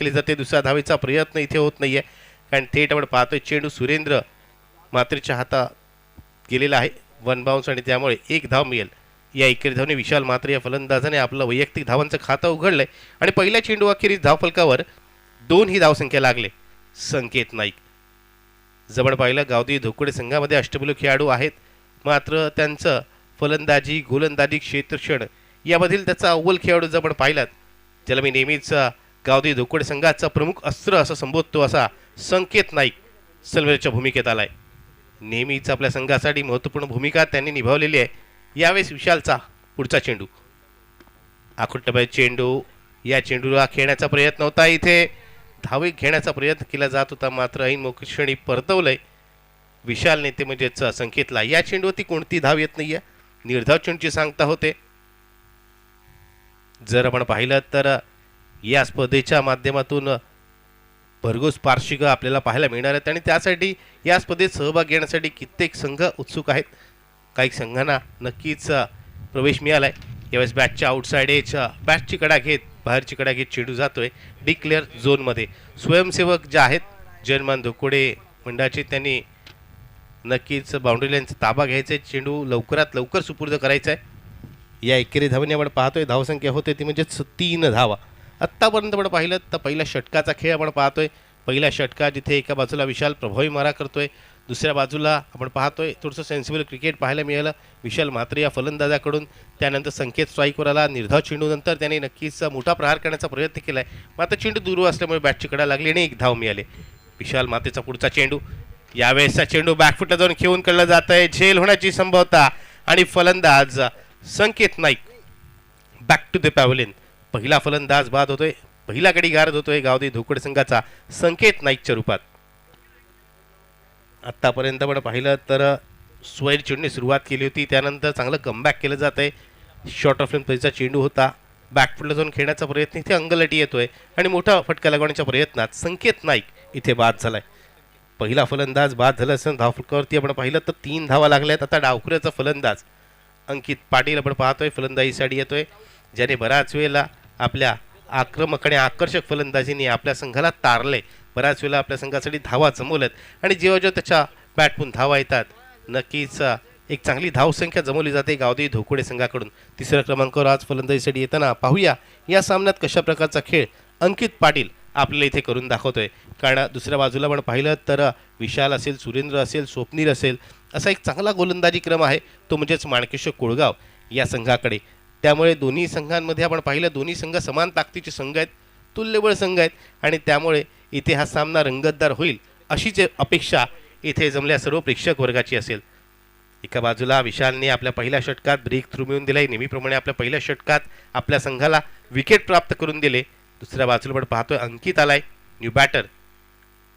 केली जाते. दुसऱ्या धावेचा प्रयत्न इथे होत नाहीये कारण थेट आपण पाहतोय चेंडू सुरेंद्र मात्रेच्या हातात गेलेला आहे वन बाउन्स आणि त्यामुळे एक धाव मिळेल. या एकेरी धावने विशाल म्हात्रे या फलंदाजाने आपलं वैयक्तिक धावांचं खातं उघडलंय आणि पहिल्या चेंडू अखेरीस धावफलकावर 2 ही धावसंख्या लागले. संकेत नाईक जवळ पाहिलं गावदेवी धोकडे संघामध्ये अष्टपैलू खेळाडू आहेत, मात्र त्यांचं फलंदाजी गोलंदाजी क्षेत्ररक्षण यामधील त्याचा अव्वल खेळाडू जर आपण पाहिलात ज्याला मी नेहमीच गावदेवी धोकडे संघाचा प्रमुख अस्त्र असं संबोधतो असा संकेत नाईक सलवेच्या भूमिकेत आलाय. नेहमीच आपल्या संघासाठी महत्त्वपूर्ण भूमिका त्यांनी निभावलेली आहे. यावेळेस विशालचा पुढचा चेंडू आखुट्टबाई चेंडू, या चेंडूला खेळण्याचा प्रयत्न होता, इथे धावे घेण्याचा प्रयत्न केला जात होता मात्र ऐन मोक्षणी परतवलंय विशाल नेते म्हणजेच संकेतला. या चेंडूवरती कोणती धाव येत नाहीये, निर्धाव चेंडूची सांगता होते. जर आपण पाहिलं तर या स्पर्धेच्या माध्यमातून भरघोस पार्श्विक आपल्याला पाहायला मिळणार आहेत आणि त्यासाठी या स्पर्धेत सहभाग घेण्यासाठी कित्येक संघ उत्सुक आहेत. काही संघांना नक्कीच प्रवेश मिळालाय. यावेळेस बॅटच्या आउटसाइड एज बॅटची कडा घेत बाहेरची कडा घेत चेंडू जातोय डिक्लेअर झोनमध्ये. स्वयंसेवक जे आहेत जनमान धोकोडे मंडळाचे त्यांनी नक्कीच बाउंड्री लाईनचा ताबा घ्यायचा आहे, चेंडू लवकरात लवकर सुपूर्द करायचा आहे. या एकेरी धावने आपण पाहतोय धावसंख्या होते ती म्हणजे 3 धावा. आत्तापर्यंत आपण पाहिलं तर पहिल्या षटकाचा खेळ आपण पाहतोय. पहिल्या षटकात जिथे एका बाजूला विशाल प्रभावी मारा करतोय, दुसऱ्या बाजूला आपण पाहतोय थोडंसं सेन्सिबल क्रिकेट पाहायला मिळालं विशाल म्हात्रे या फलंदाजाकडून. त्यानंतर संकेत स्ट्राईकवर आला, निर्धाव चेंडूनंतर त्याने नक्कीच मोठा प्रहार करण्याचा प्रयत्न केला आहे मात्र चेंडू दूर असल्यामुळे बॅटची कडा लागली आणि एक धाव मिळाली. विशाल म्हात्रेचा पुढचा चेंडू, यावेळेसचा चेंडू बॅकफुटला जाऊन खेळून काढला जात आहे, झेल होण्याची संभाव्यता आणि फलंदाज Sanket Naik back to the pavilion. पहिला फलंदाज बाद होतोय, पहिला गडी गारद होतोय गावदेवी धोकडे संघाचा संकेत नाईकच्या रूपात. आत्तापर्यंत आपण पाहिलं तर स्वैर चेंडूने सुरुवात केली होती, त्यानंतर चांगलं कमबॅक केलं जात आहे. शॉर्ट ऑफ लेन परीचा चेंडू होता, बॅकफुटला जाऊन खेळण्याचा प्रयत्न इथे अंगलटी येतोय आणि मोठा फटका लागवण्याच्या प्रयत्नात संकेत नाईक इथे बाद झालाय. पहिला फलंदाज बाद झाला असं धावफलकावरती आपण पाहिलं तर 3 धावा लागल्यात. आता डावखुऱ्याचा फलंदाज अंकित पाटील आपण पाहतोय फलंदाजीसाठी येतोय, ज्याने बऱ्याच वेळेला आपल्या आक्रमक आणि आकर्षक फलंदाजीने आपल्या संघाला तारले, बऱ्याच वेळेला आपल्या संघासाठी धावा जमवल्यात आणि जेव्हा जेव्हा त्याच्या बॅटमधून धावा येतात नक्कीच एक चांगली धावसंख्या जमवली जाते गावदेवी धोकोडे संघाकडून. तिसऱ्या क्रमांकावर आज फलंदाजीसाठी येताना पाहूया या सामन्यात कशा प्रकारचा खेळ अंकित पाटील आपल्याला इथे करून दाखवतोय. कारण दुसऱ्या बाजूला आपण पाहिलं तर विशाल असेल, सुरेंद्र असेल, स्वप्नील असेल, असा एक चांगला गोलंदाजी क्रम आहे तो म्हणजेच माणकेश्वर कोळगाव या संघाकडे. त्यामुळे दोन्ही संघांमध्ये आपण पाहिलं दोन्ही संघ समान ताकदीचे संघ आहेत, तुल्यबळ संघ आहेत आणि त्यामुळे इथे हा सामना रंगतदार होईल अशीच अपेक्षा इथे जमल्या सर्व प्रेक्षक वर्गाची असेल. एका बाजूला विशालने आपल्या पहिल्या षटकात ब्रेक थ्रू मिळवून दिलाय, नेहमीप्रमाणे आपल्या पहिल्या षटकात आपल्या संघाला विकेट प्राप्त करून दिले. दुसऱ्या बाजूला पण पाहतोय अंकित आलाय न्यू बॅटर.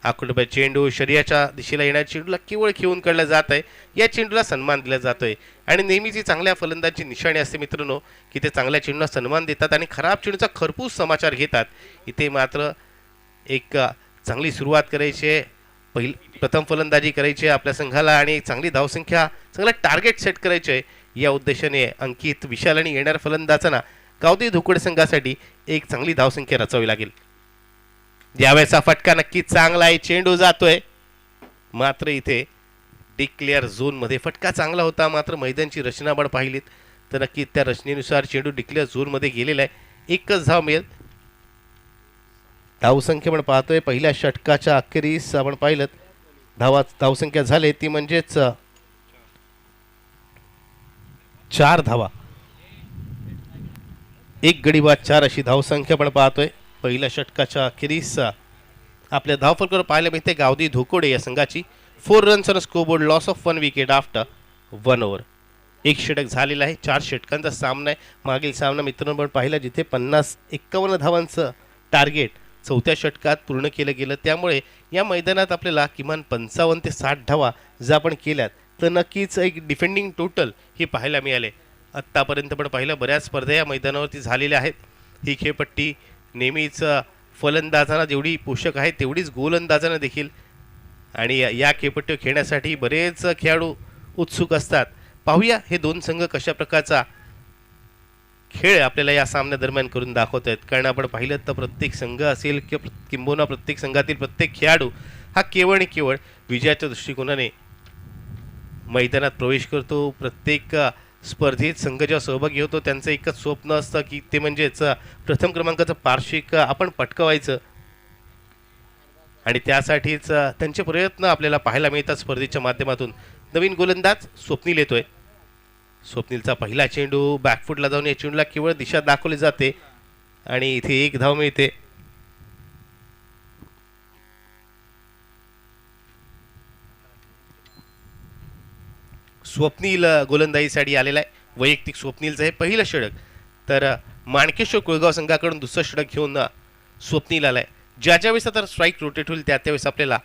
आकुटबाई चेंडू शरीराच्या दिशेला येणाऱ्या चेंडूला केवळ खेळून काढला जात आहे, या चेंडूला सन्मान दिला जातोय आणि नेहमीच चांगल्या फलंदाजीची निशाणी असते मित्रांनो की ते चांगल्या चेंडूला सन्मान देतात आणि खराब चेंडूचा खरपूस समाचार घेतात. इथे मात्र एक चांगली सुरुवात करायची आहे, प्रथम फलंदाजी करायची आहे आपल्या संघाला आणि चांगली धावसंख्या चांगला टार्गेट सेट करायचे आहे. या उद्देशाने अंकित विशाल आणि येणाऱ्या फलंदाजांना गावदेवी धोकडे संघासाठी एक चांगली धावसंख्या रचावी लागेल. यावेळेचा फटका नक्की चांगला आहे, चेंडू जातोय मात्र इथे डिक्लेअर झोनमध्ये फटका चांगला होता मात्र मैदानची रचना आपण पाहिलीत तर नक्की त्या रचनेनुसार चेंडू डिक्लेअर झोनमध्ये गेलेला आहे. एकच धाव मिळेल. धावसंख्या पण पाहतोय पहिल्या षटकाच्या अखेरीस आपण पाहिलं धावसंख्या झाली ती म्हणजेच 4 धावा, 1 गडी बाद 4 अशी धावसंख्या पण पाहतोय. पहिल्या षटकाच्या अखेरीस आपल्या धावफलकावर पाहायला मिळते गावदेवी धोकोडे या संघाची 4 runs on scoreboard, loss of 1 wicket after 1 over. 1 षटक झालेला आहे, 4 षटकांचा सामना आहे. मागील सामना मित्रांनो पण पाहिला जिथे 50-51 धावांचं टार्गेट 4थ्या षटकात पूर्ण केलं गेलं, त्यामुळे या मैदानात आपल्याला किमान 55 ते 60 धावा जर आपण केल्यात तर नक्कीच एक डिफेंडिंग टोटल हे पाहायला मिळाले. आत्तापर्यंत पण पाहिलं बऱ्याच स्पर्धा या मैदानावरती झालेल्या आहेत. ही खेळपट्टी नेहमीच फलंदाजांना जेवढी पोषक आहे तेवढीच गोलंदाजांना देखील आणि या खेळपट्टीवर खेळण्यासाठी बरेच खेळाडू उत्सुक असतात. पाहूया हे दोन संघ कशा प्रकारचा खेळ आपल्याला या सामन्यादरम्यान करून दाखवत आहेत. कारण आपण पाहिलं तर प्रत्येक संघ असेल किंबहुना प्रत्येक संघातील प्रत्येक खेळाडू हा केवळ आणि केवळ विजयाच्या दृष्टिकोनाने मैदानात प्रवेश करतो. प्रत्येक स्पर्धेत संघ जेव्हा सहभागी होतो त्यांचं एकच स्वप्न असतं की ते म्हणजेच प्रथम क्रमांकाचं पारितोषिक आपण पटकावायचं आणि त्यासाठीच त्यांचे प्रयत्न आपल्याला पाहायला मिळतात स्पर्धेच्या माध्यमातून. नवीन गोलंदाज स्वप्नील येतोय. स्वप्नीलचा पहिला चेंडू बॅकफुटला जाऊन या चेंडूला केवळ दिशा दाखवली जाते आणि इथे एक धाव मिळते. स्वप्नील गोलंदाजीसाठी आलेला आहे. वैयक्तिक स्वप्नीलचं हे पहिलं षटक. तर माणकेश्वर कुळगाव संघाकडून दुसरं षटक घेऊन स्वप्नील आलाय. ज्या वेळेस आता स्ट्राईक रोटेट होईल त्यावेळेस आपल्याला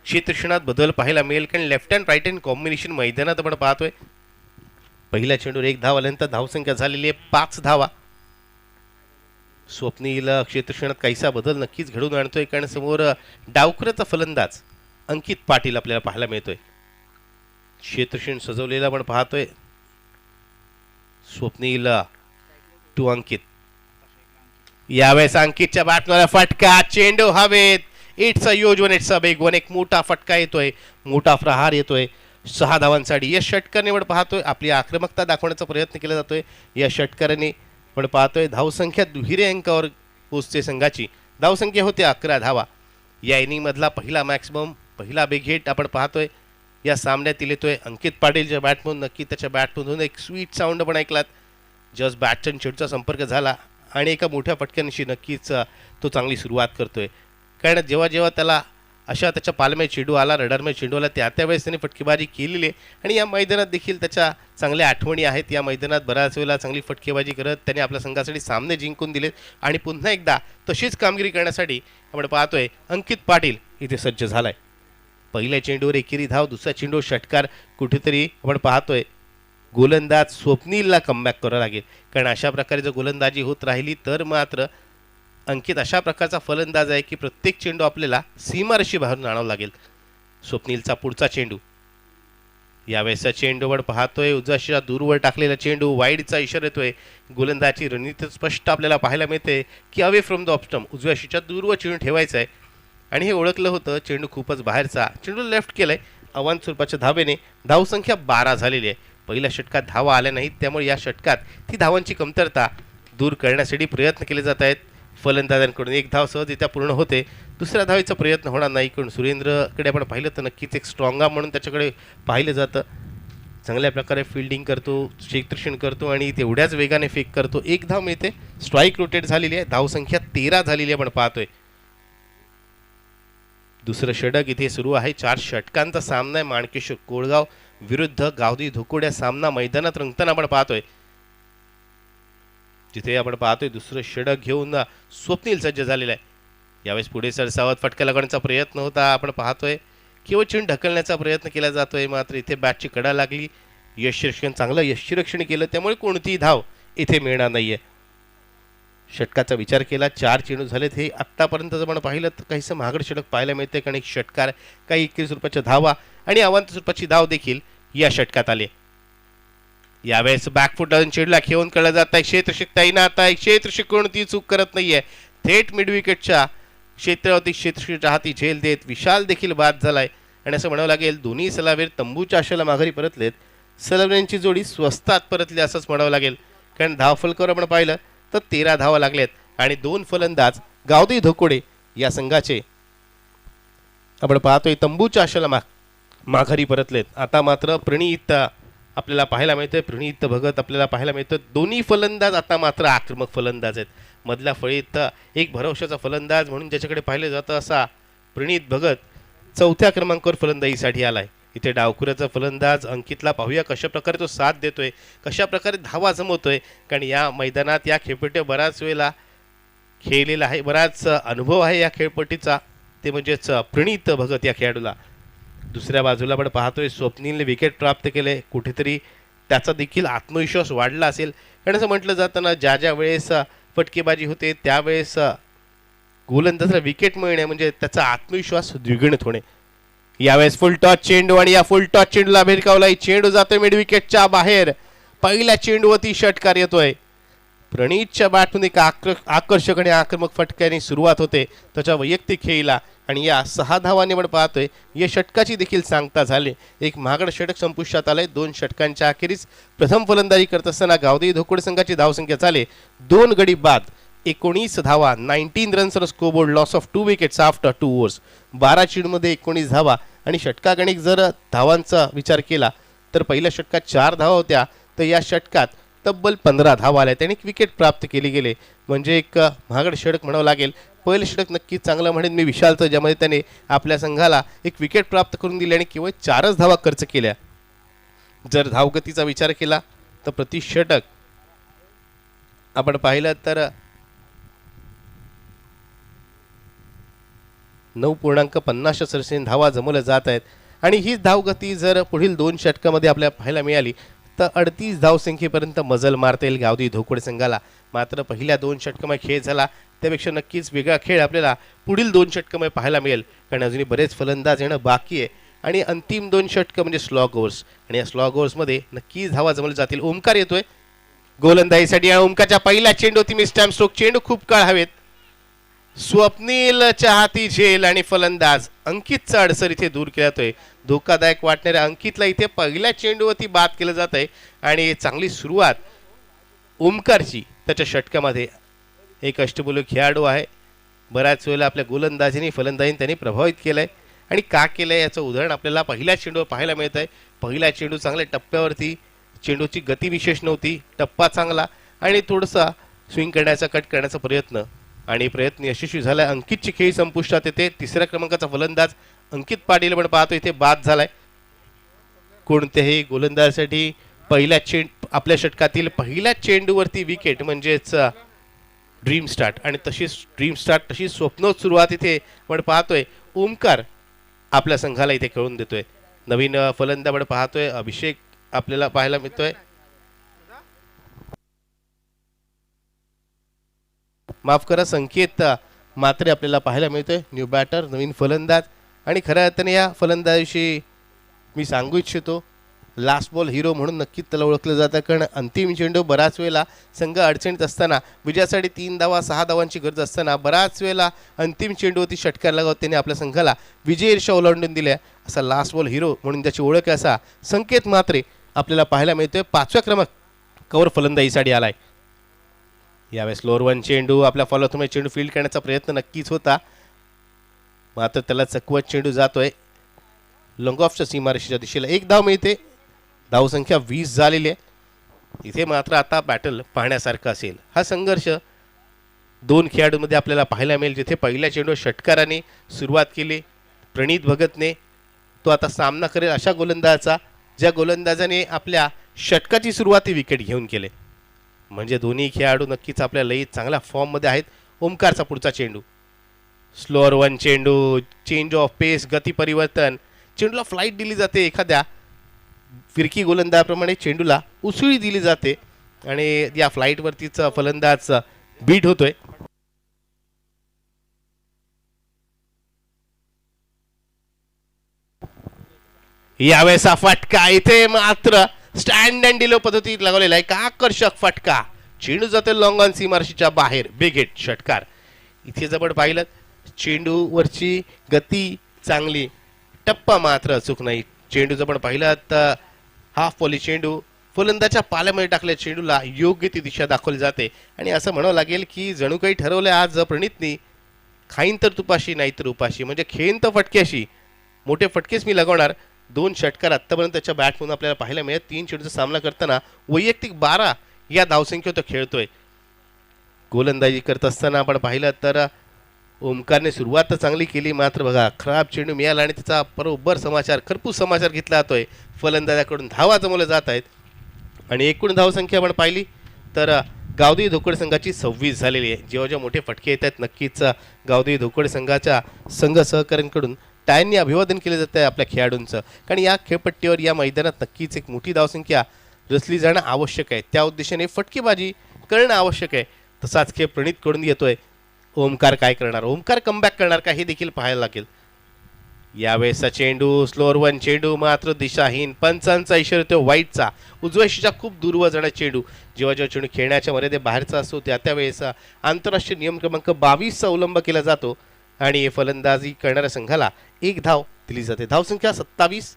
क्षेत्रक्षणात बदल पाहायला मिळेल. कारण left hand right hand combination मैदानात आपण पाहतोय. पहिल्या चेंडूवर एक धाव आल्यानंतर धावसंख्या झालेली आहे 5 धावा. स्वप्नील क्षेत्रक्षणात काहीसा बदल नक्कीच घडवून आणतोय. कारण समोर डावखुराचा फलंदाज अंकित पाटील आपल्याला पाहायला मिळतोय. क्षेत्रक्षण सजवलेला आपण पाहतोय. स्वप्नील टू अंकित. यावेळेस अंकितच्या बॅटमध्ये फटका, चेंडू हवेत. It's a huge one, it's a big one. एक मोठा फटका येतोय, मोठा प्रहार येतोय 6 धावांसाठी. या षटकाराने आपण पाहतोय आपली आक्रमकता दाखवण्याचा प्रयत्न केला जातोय. या षटकाराने आपण पाहतोय धावसंख्या दुहेरी अंकावर पोहोचते संघाची. धावसंख्या होते 11 धावा. या इनिंगमधला पहिला मॅक्सिमम, पहिला बिग हिट आपण पाहतोय या सामन्यात येतोय अंकित पाटीलच्या बॅटमधून. नक्की त्याच्या बॅटमधून एक स्वीट साऊंड पण ऐकलात. जस्ट बॅटच्या चेंडूचा संपर्क झाला आणि एका मोठ्या फटक्यानिशी नक्कीच तो चांगली सुरुवात करतोय. कारण जेव्हा जेव्हा त्याला अशा त्याच्या पालमे चेंडू आला, रडारमे चेंडू आला, त्यावेळेस त्याने फटकेबाजी केलेली आहे. आणि या मैदानात देखील त्याच्या चांगल्या आठवणी आहेत. या मैदानात बऱ्याच वेळेला चांगली फटकेबाजी करत त्याने आपल्या संघासाठी सामने जिंकून दिलेत. आणि पुन्हा एकदा तशीच कामगिरी करण्यासाठी आपण पाहतोय अंकित पाटील इथे सज्ज झालाय. पहिल्या चेंडूवर एकेरी धाव, दुसऱ्या चेंडूवर षटकार. कुठेतरी आपण पाहतोय गोलंदाज स्वप्नीलला कमबॅक करावं लागेल. कारण अशा प्रकारे जर गोलंदाजी होत राहिली तर मात्र अंकित अशा प्रकारचा फलंदाज आहे की प्रत्येक चेंडू आपल्याला सीमारेषे बाहेरून आणावं लागेल. स्वप्नीलचा पुढचा चेंडू. यावेळेसचा चेंडूवर पाहतोय उजव्या दूरवर टाकलेला चेंडू, वाईडचा इशारा येतोय. गोलंदाजी रणनीती स्पष्ट आपल्याला पाहायला मिळते की अवे फ्रॉम द ऑफ उजव्या दूरवर चेंडू ठेवायचा आहे. आणि हे ओळखलं होतं. चेंडू खूपच बाहेरचा, चेंडू लेफ्ट केलाय. आव्हान स्वरूपाच्या धावेने धावसंख्या 12 झालेली आहे. पहिल्या षटकात धावा आल्या नाहीत, त्यामुळे या षटकात ती धावांची कमतरता दूर करण्यासाठी प्रयत्न केले जात आहेत फलंदाजांकडून. एक धाव सहजरित्या पूर्ण होते. दुसऱ्या धावेचा प्रयत्न होणार नाही. कारण सुरेंद्रकडे आपण पाहिलं तर नक्कीच एक स्ट्रॉंग आर्म म्हणून त्याच्याकडे पाहिलं जातं. चांगल्या प्रकारे फिल्डिंग करतो, क्षेत्ररक्षण करतो आणि तेवढ्याच वेगाने फेक करतो. एक धाव मिळते. स्ट्राईक रोटेट झालेली आहे. धावसंख्या 13 झालेली आहे आपण पाहतोय. दुसरं षटक इथे सुरू आहे. 4 षटकांचा सामना आहे. माणकेश्वर कोळगाव विरुद्ध गावदी धुकोड. सामना मैदानात रंगताना आपण पाहतोय. जिथे आपण पाहतोय दुसरं षटक घेऊन स्वप्नील सज्ज झालेला आहे. यावेळेस पुढे सरसावत फटका लागण्याचा प्रयत्न होता. आपण पाहतोय केवळ चेंडू ढकलण्याचा प्रयत्न केला जातोय. मात्र इथे बॅटची कडा लागली. यष्टिरक्षण, चांगलं यष्टिरक्षण केलं, त्यामुळे कोणतीही धाव इथे मिळणार नाहीये. षटकाचा विचार केला 4 चेंडू झालेत. हे आत्तापर्यंत जर आपण पाहिलं तर काहीसं महागड षटक पाहायला मिळते. कारण एक षटकार, काही 21 रुपयाच्या धावा आणि अवांत स्वरूपाची धाव देखील या षटकात आले. यावेळेस बॅकफुटवरून चेंडूला खेळून कळलं जात आहे. क्षेत्ररक्षक तैनात आहे. क्षेत्ररक्षक कोणतीही चूक करत नाहीये. थेट मिड विकेटच्या क्षेत्रावरती क्षेत्ररक्षकाच्या हाती झेल देत विशाल देखील बाद झालाय. आणि असं म्हणावं लागेल दोन्ही सलामीर तंबूच्या आशेला माघारी परतलेत. सलामीरांची जोडी स्वस्तात परतली असंच म्हणावं लागेल. कारण धावफलकावर आपण पाहिलं तर 13 धावा लागलेत आणि 2 फलंदाज गावदी धोकोडे या संघाचे आपण पाहतोय तंबूच्या आशेला माघारी परतलेत. आता मात्र प्रणीत आपल्याला पाहायला मिळतोय. प्रणीत भगत आपल्याला पाहायला मिळतं. दोन्ही फलंदाज आता मात्र आक्रमक फलंदाज आहेत. मधल्या फळीत एक भरवशाचा फलंदाज म्हणून ज्याच्याकडे पाहिलं जातं असा प्रणीत भगत 4थ्या क्रमांकावर फलंदाजीसाठी आलाय. इथे डावखुऱ्याचा फलंदाज अंकितला पाहूया कशा प्रकारे तो साथ देतोय, कशा प्रकारे धावा जमवतोय. कारण या मैदानात या खेळपट्टीवर बऱ्याच वेळेला खेळलेला आहे, बराच अनुभव आहे या खेळपट्टीचा. ते म्हणजेच प्रणीत भगत या खेळाडूला. दुसऱ्या बाजूला आपण पाहतोय स्वप्नीलने विकेट प्राप्त केले. कुठेतरी त्याचा देखील आत्मविश्वास वाढला असेल. कारण असं म्हटलं जातं ना, ज्या वेळेस फटकेबाजी होते त्यावेळेस गोलंदाजाला विकेट मिळणे म्हणजे त्याचा आत्मविश्वास द्विगुणित होणे. यावेळेस फुल टॉस चेंडू आणि या फुल टॉस चेंडूला भिरकावलाय. चेंडू जातोय मिड विकेटच्या बाहेर. पहिल्या चेंडूवरती षटकार येतोय. प्रणीतच्या बॅटमध्ये एक आकर्षक आणि आक्रमक फटक्याने सुरुवात होते त्याच्या वैयक्तिक खेळीला आणि या 6 धावांनी आपण पाहतोय या षटकाची देखील सांगता झाली. एक महागड षटक संपुष्टात आलंय. 2 षटकांच्या अखेरीस प्रथम फलंदाजी करत असताना गावदेवी धोकोडे संघाची धावसंख्या झाली 2 गडी बाद 19 धावा 19 runs on scoreboard loss of 2 wickets after 2 overs. 12 चेंडूमध्ये 19 धावा आणि षटकागणिक जर धावांचा विचार केला तर पहिल्या षटकात 4 धावा होत्या तर या षटकात तब्बल 15 धावा आल्या. त्याने एक विकेट प्राप्त केली गेले म्हणजे एक महागड षटक म्हणावं लागेल. पहिलं षटक नक्कीच चांगलं म्हणेन मी विशालचं ज्यामध्ये त्याने आपल्या संघाला एक विकेट प्राप्त करून दिली आणि केवळ 4च धावा खर्च केल्या. जर धावगतीचा विचार केला तर प्रति षटक आपण पाहिलं तर 9.50 सरसेन धावा जमवल्या जात आहेत आणि हीच धावगती जर पुढील 2 षटकामध्ये आपल्याला पाहायला मिळाली तर 38 धावसंख्येपर्यंत मजल मारता येईल गावदेवी धोकोडे संघाला. मात्र पहिल्या 2 षटकामध्ये खेळ झाला त्यापेक्षा नक्कीच वेगळा खेळ आपल्याला पुढील 2 षटकामध्ये पाहायला मिळेल कारण अजूनही बरेच फलंदाज येणं बाकी आहे आणि अंतिम 2 षटकं म्हणजे स्लॉग ओव्हर्स आणि या स्लॉग ओव्हर्समध्ये नक्कीच धावा जमवल्या जातील. ओमकार येतोय गोलंदाजीसाठी आणि ओमकारच्या पहिल्या चेंडूवरती मिस टाइम स्ट्रोक. चेंडू खूप काळ हवेत. स्वप्नीलच्या हाती झेल आणि फलंदाज अंकितचा अडसर इथे दूर केला जातोय. धोकादायक वाटणाऱ्या अंकितला इथे पहिल्या चेंडूवरती बाद केलं जात आहे आणि चांगली सुरुवात ओमकारची त्याच्या षटकामध्ये. एक अष्टपैलू खेळाडू आहे. बऱ्याच वेळेला आपल्या गोलंदाजीने फलंदाजीने त्यांनी प्रभावित केलंय आणि का केलंय याचं उदाहरण आपल्याला पहिल्या चेंडूवर पाहायला मिळत आहे. पहिला चेंडू चांगल्या टप्प्यावरती चेंडूची गती विशेष नव्हती. टप्पा चांगला आणि थोडासा स्विंग करण्याचा कट करण्याचा प्रयत्न आणि प्रयत्न यशस्वी झालाय. अंकितची खेळी संपुष्टात येते. 3ऱ्या क्रमांकाचा फलंदाज अंकित पाटील पण पाहतो इथे बाद झालाय. कोणत्याही गोलंदाजासाठी आपल्या षटकातील पहिल्या चेंडूवरती विकेट म्हणजेच ड्रीम स्टार्ट आणि तशीच स्वप्नोत सुरुवात इथे आपण पाहतोय. ओमकार आपल्या संघाला इथे खेळून देतोय. नवीन फलंदाज आपण पाहतोय अभिषेक आपल्याला पाहायला मिळतोय. माफ करा संकेत मात्रे आपल्याला पाहायला मिळतोय. न्यू बॅटर नवीन फलंदाज आणि खऱ्या अर्थाने या फलंदाजीविषयी मी सांगू इच्छितो लास्ट बॉल हिरो म्हणून नक्कीच त्याला ओळखलं जातं कारण अंतिम चेंडू बराच वेळेला संघ अडचणीत असताना विजयासाठी 3 धावा 6 धावांची गरज असताना बराच वेळेला अंतिम चेंडूवरती षटकार लगावत त्याने आपल्या संघाला विजयी रेषा ओलांडून दिल्या. असा लास्ट बॉल हिरो म्हणून त्याची ओळख असा संकेत मात्रे आपल्याला पाहायला मिळतोय. 5व्या क्रमांकावर फलंदाजीसाठी आलाय. यावेळेस लोअर 1 चेंडू आपल्या फॉलोथमध्ये चेंडू फील्ड करण्याचा प्रयत्न नक्कीच होता मात्र त्याला चकवत चेंडू जातोय लॉंग ऑफच्या सीमारेषेच्या दिशेला. 1 धाव मिळते. धावसंख्या 20 झालेली आहे. इथे मात्र आता बॅटल पाहण्यासारखं असेल. हा संघर्ष 2 खेळाडूंमध्ये आपल्याला पाहायला मिळेल. जिथे पहिल्या चेंडूवर षटकाराने सुरुवात केली प्रणीत भगतने तो आता सामना करेल अशा गोलंदाजाचा ज्या गोलंदाजाने आपल्या षटकाची सुरुवाती विकेट घेऊन केले. म्हणजे दोन्ही खेळाडू नक्कीच आपल्या लई चांगल्या फॉर्ममध्ये आहेत. ओमकारचा पुढचा चेंडू स्लोअर 1 चेंडू चेंज ऑफ पेस गती परिवर्तन. चेंडूला फ्लाईट दिली जाते. एखाद्या फिरकी गोलंदाजाप्रमाणे चेंडूला उसळी दिली जाते आणि या फ्लाईटवरतीचा फलंदाज बीट होतोय. यावेळेस फटका इथे मात्र स्टँड अँड डिलो पद्धतीत लागवलेला आहे. का आकर्षक फटका. चेंडू जाते लॉंग ऑन सीमारेषेच्या बाहेर. बिग हिट षटकार. इथे जवळ पाहिलं चेंडूवरची गती चांगली टप्पा मात्र अचूक नाही. चेंडू जर पण पाहिलं तर हाफ पॉली चेंडू फलंदाच्या पाल्यामध्ये टाकल्या चेंडूला योग्य ती दिशा दाखवली जाते आणि असं म्हणावं लागेल की जणू काही ठरवलंय आज प्रणीतनी खाईन तर तुपाशी नाही तर उपाशी म्हणजे खेळीन तर फटक्याशी. मोठे फटकेच मी लगवणार. 2 षटकार आत्तापर्यंत त्याच्या बॅटमधून आपल्याला पाहायला मिळत. 3 चेंडूचा सामना करताना वैयक्तिक 12 या धावसंख्येवर तो खेळतोय. गोलंदाजी करत असताना आपण पाहिलं तर ओमकारने सुरुवात तर चांगली केली मात्र बघा खराब चेंडू मिळाला आणि त्याचा बरोबर खरपूस समाचार घेतला जातोय. फलंदाजाकडून धावा जमवल्या जात आहेत आणि एकूण धावसंख्या आपण पाहिली तर गावदेवी धोकोडे संघाची 26 झालेली आहे. जेव्हा मोठे फटके येत आहेत नक्कीच गावदेवी धोकोडे संघाच्या संघ सहकाऱ्यांकडून टाळ्यांनी अभिवादन केले जात आहे आपल्या खेळाडूंचं कारण या खेळपट्टीवर या मैदानात नक्कीच एक मोठी धावसंख्या रचली जाणं आवश्यक आहे. त्या उद्देशाने फटकेबाजी करणं आवश्यक आहे. तसाच खेळ प्रणीत करून येतोय. ओमकार काय करणार. ओमकार कमबॅक करणार का हे देखील पाहायला लागेल. यावेळेसचा चेंडू स्लोअर वन चेंडू मात्र दिशाहीन. पंचांचा इशारा येतो वाईटचा. उजव्या शीच्या खूप दूरवर जाणारा चेंडू. जेव्हा जेव्हा चेंडू खेळण्याच्या मर्यादे बाहेरचा असतो त्यावेळेस आंतरराष्ट्रीय नियम क्रमांक 22चा अवलंब केला जातो आणि फलंदाजी करणाऱ्या संघाला एक धाव दिली जाते. धावसंख्या 27.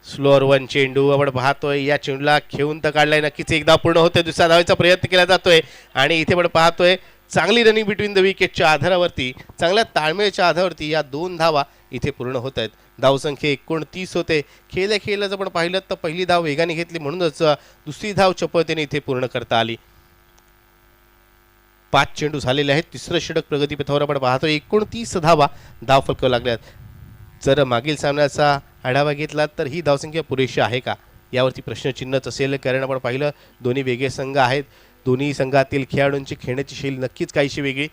स्लोअर वन चेंडू आपण पाहतोय. या चेंडूला खेळून तर काढलाय, नक्कीच एक धाव पूर्ण होते. दुसऱ्या धावेचा प्रयत्न केला जातोय आणि इथे आपण पाहतोय चांगली रनिंग बिटवीन द विकेटच्या आधारावरती, चांगल्या ताळमेळच्या आधारावरती या 2 धावा इथे पूर्ण होत आहेत. धावसंख्या 29 होते. खेळल्या जर आपण पाहिलं तर पहिली धाव वेगाने घेतली म्हणूनच दुसरी धाव चपळतेने इथे पूर्ण करता आली. 5 चेंडू झालेले आहेत. तिसरं षटक प्रगतीपथावर आपण पाहतोय. 29 धावा धावफलकावर लागल्यात. जर मागील सामन्याचा आढावा घेतला तर ही धावसंख्या पुरेशी आहे का यावरती प्रश्नचिन्हच असेल, कारण आपण पाहिलं दोन्ही वेगळे संघ आहेत. दोन्ही संघातील खेळाडूंची खेळण्याची शैली नक्कीच काहीशी वेगळी.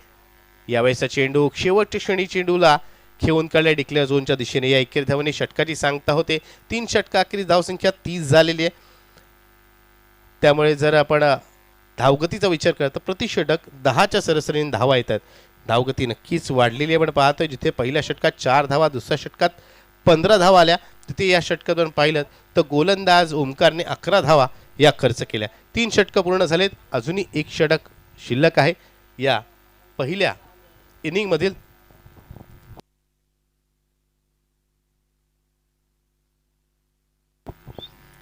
यावेळेसचा चेंडू शेवटच्या क्षणी चेंडूला खेळून काढल्या डिक्लेअर झोनच्या दिशेने. या एकेरी धावांनी षटकाची सांगता होते. 3 षटकाखेरीज धावसंख्या 30 झालेली आहे. त्यामुळे जर आपण धावगतीचा विचार केला तर प्रति षटक 10च्या सरासरीने धावा येतात. धावगती नक्कीच वाढलेली आहे. आपण पाहतोय जिथे पहिल्या षटकात 4 धावा, दुसऱ्या षटकात 15 धावा आल्या, तिथे या षटकातून पाहिलं तर गोलंदाज ओमकारने 11 धावा या खर्च केल्या. 3 षटकं पूर्ण झालेत. अजूनही एक षटक शिल्लक आहे या पहिल्या इनिंगमधील.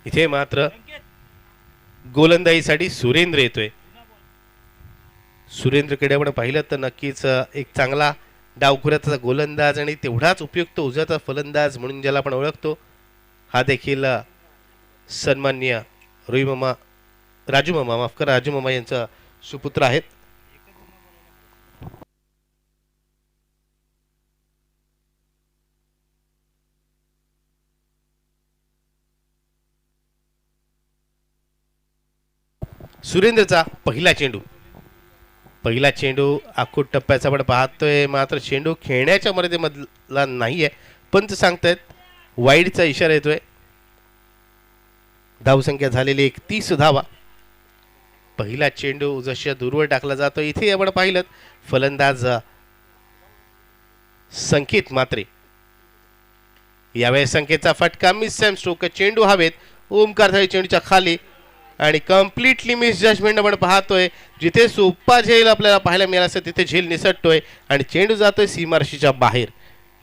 इथे मात्र गोलंदाजीसाठी सुरेंद्र येतोय. सुरेंद्रकडे आपण पाहिलं तर नक्कीच एक चांगला डावखुऱ्याचा गोलंदाज आणि तेवढाच उपयुक्त उजव्याचा फलंदाज म्हणून ज्याला आपण ओळखतो, हा देखील सन्माननीय राजू मामा यांचा सुपुत्र आहेत. सुरेंद्रचा पहिला चेंडू आखूट टप्प्याचा आपण पाहतोय, मात्र चेंडू खेळण्याच्या मर्यादेमधला नाहीये. पंच सांगतायत वाईडचा इशारा येतोय. धावसंख्या झालेली 31 धावा. पहिला चेंडू जशा दूरवर टाकला जातो. इथे आपण पाहिलं फलंदाज संकेत मात्रे. यावेळेस संकेतचा फटका मिस सॅम स्ट्रोक. चेंडू हवेत. ओमकार धाई चेंडूच्या खाली आणि कम्प्लिटली मिस जजमेंट आपण पाहतोय. जिथे सोपा झेल आपल्याला पाहायला मिळाला असं तिथे झेल निसटतोय आणि चेंडू जातोय सीमारेषेच्या बाहेर.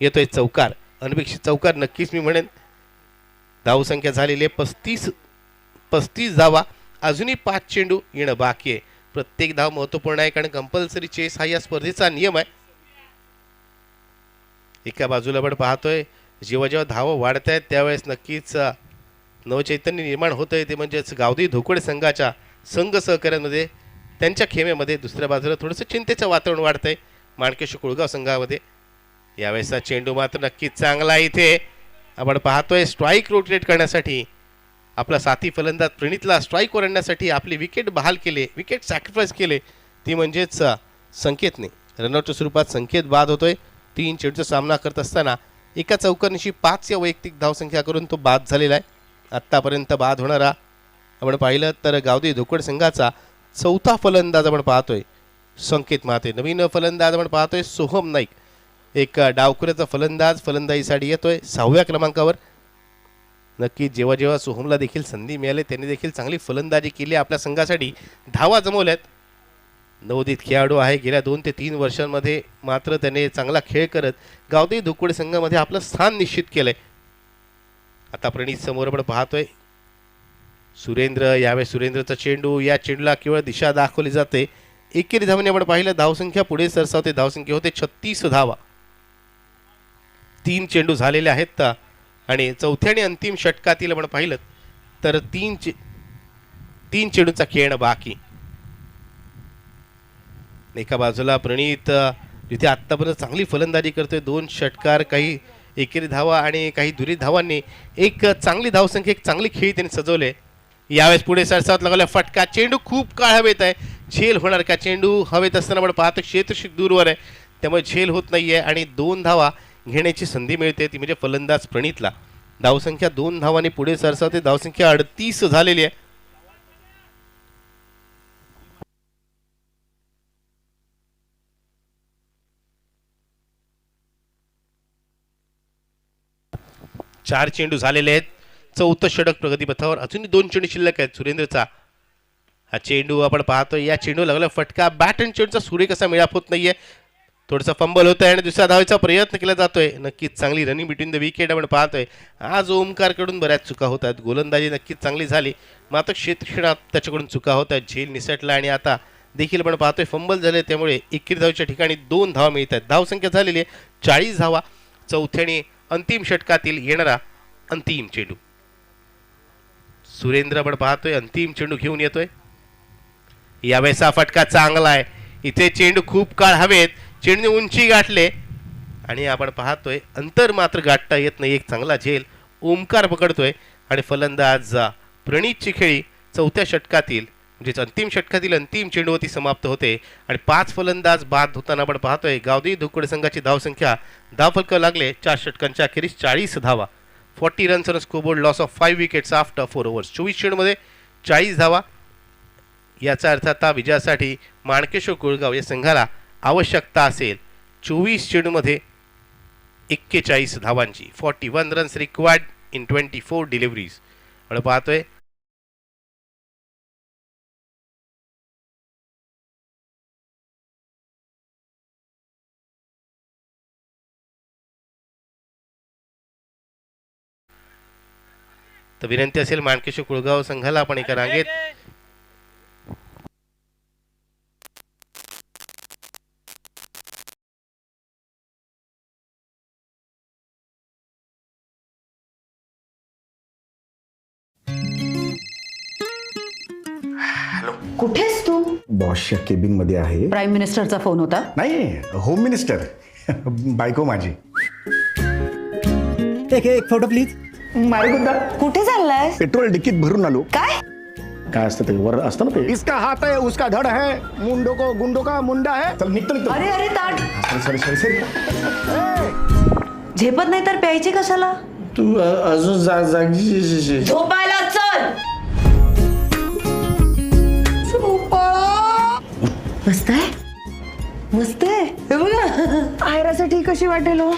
येतोय चौकार, अनपेक्षित चौकार नक्कीच मी म्हणेन. धावसंख्या झालेली आहे 35 धावा. अजूनही 5 चेंडू येणं बाकी आहे. प्रत्येक धाव महत्वपूर्ण आहे, कारण कंपल्सरी चेस हा या स्पर्धेचा नियम आहे. एका बाजूला आपण पाहतोय जेव्हा जेव्हा धावा वाढत आहेत त्यावेळेस नक्कीच नवचैतन्य निर्माण होत आहे. ते म्हणजेच गावदेवी धोकड संघाच्या संघ सहकार्यांमध्ये, त्यांच्या खेमेमध्ये. दुसऱ्या बाजूला थोडंसं चिंतेचं वातावरण वाढतंय माणकेश्वर कुळगाव संघामध्ये. यावेळेसचा चेंडू मात्र नक्कीच चांगला. इथे आपण पाहतोय स्ट्राईक रोटेट करण्यासाठी आपला साथी फलंदाज प्रणितला स्ट्राईकवर आणण्यासाठी आपली विकेट बहाल केले, विकेट सॅक्रिफाईस केले, ती म्हणजेच संकेतने. रनआउटच्या स्वरूपात संकेत बाद होतोय. 3 चेंडूचा सामना करत असताना एका चौकांशी 5 या वैयक्तिक धावसंख्या करून तो बाद झालेला आहे. आत्तापर्यंत बाद होणारा आपण पाहिलं तर गावदेवी धोकड संघाचा चौथा फलंदाज आपण पाहतोय संकेत माते. नवीन फलंदाज आपण पाहतोय सोहम नाईक. एक डावखुऱ्याचा फलंदाज फलंदाजीसाठी येतोय 6व्या क्रमांकावर. नक्की जेव्हा जेव्हा सोहमला देखील संधी मिळाली त्यांनी देखील चांगली फलंदाजी केली, आपल्या संघासाठी धावा जमवल्यात. नवोदित खेळाडू आहे. गेल्या 2 ते 3 वर्षांमध्ये मात्र त्याने चांगला खेळ करत गावदेवी धोकड संघामध्ये आपलं स्थान निश्चित केलंय. आता प्रणित समोर आपण पाहतोय सुरेंद्र. यावेळेस सुरेंद्रचा चेंडू. या चेंडूला केवळ दिशा दाखवली जाते. एकेरी धावाने आपण पाहिलं धावसंख्या पुढे सरसावते. धावसंख्या होते 36 धावा. 3 चेंडू झालेले आहेत आणि चौथ्या आणि अंतिम षटकातील आपण पाहिलं तर 3 चेंडूचा खेळणं बाकी. एका बाजूला प्रणित जिथे आत्तापर्यंत चांगली फलंदाजी करतोय. 2 षटकार, काही एकेरी धावा आणि काही दुरी धावांनी एक चांगली धावसंख्या, एक चांगली खेळी त्यांनी सजवले. यावेळेस पुढे सरसावत लागला फटका. चेंडू खूप काळ हवेत आहे. झेल होणार का? चेंडू हवेत असताना आपण पाहतो क्षेत्रशिक दूरवर आहे, त्यामुळे झेल होत नाहीये आणि 2 धावा घेण्याची संधी मिळते, ती म्हणजे फलंदाज प्रणितला. धावसंख्या 2 धावांनी पुढे सरसावते. धावसंख्या 38 झालेली आहे. 4 चेंडू झालेले आहेत. चौथं षटक प्रगतीपथावर. अजूनही 2 चेंडू शिल्लक आहेत सुरेंद्रचा. हा चेंडू आपण पाहतोय. या चेंडू लागला फटका. बॅट अँड चेंडूचा सुरेख असा मिळाप होत नाहीये. थोडासा फंबल होत आहे आणि दुसऱ्या धावेचा प्रयत्न केला जातोय. नक्कीच चांगली रनिंग बिटवीन द विकेट आपण पाहतोय. आज ओमकारकडून बऱ्याच चुका होत आहेत. गोलंदाजी नक्कीच चांगली झाली, मात्र क्षेत्रक्षणात त्याच्याकडून चुका होत आहेत. झेल निसटला आणि आता देखील आपण पाहतोय फंबल झाले, त्यामुळे 21 धावच्या ठिकाणी 2 धावा मिळत आहेत. धावसंख्या झालेली आहे 40 धावा. चौथ्या आणि अंतिम षटकातील येणारा अंतिम चेंडू. सुरेंद्र आपण पाहतोय अंतिम चेंडू घेऊन येतोय. यावेळेस हा फटका चांगला आहे. इथे चेंडू खूप काळ हवेत. चेंडू उंची गाठले आणि आपण पाहतोय अंतर मात्र गाठता येत नाही. एक चांगला झेल ओमकार पकडतोय आणि फलंदाज प्रणीत चिखळी चौथ्या षटकातील म्हणजेच अंतिम षटकातील अंतिम चेंडूवरती समाप्त होते आणि 5 फलंदाज बाद होताना आपण पाहतोय. गावदेवी धुक्कड संघाची धावसंख्या धावफलक लागले 4 षटकांच्या अखेरीस 40 धावा. 40 runs on scoreboard. Loss of 5 wickets after 4 overs. 24 चेंडूमध्ये 40 धावा. याचा अर्थ आता विजयासाठी माणकेश्वर कोळगाव या संघाला आवश्यकता असेल 24 चेंडूमध्ये 41 धावांची. 41 रन्स रिक्वायर्ड इन 24 डिलिव्हरीज. आपण पाहतोय तर विनंती असेल माणकेश्वर कुळगाव संघाला आपण एका रांगेत कुठेस तू? बॉसच्या केबिन मध्ये आहे. प्राईम मिनिस्टरचा फोन होता? नाही, होम मिनिस्टर बायको माझी. एक फोटो प्लीज. मारेगुंडा. कुठे चाललाय? पेट्रोल डिकीत भरून आलो. काय असतं ते वर असतं ना ते. इसका हात है उसका धड है, मुंडो को गुंडो का मुंडा है. चल निघतो. अरे अरे ताट. सॉरी. झेपत नाही तर प्यायची कशाला? तू अजून जागी झोपायला चल. मस्त आहे, मस्त आहे. हे बघा आयरासाठी कशी वाटेल हो.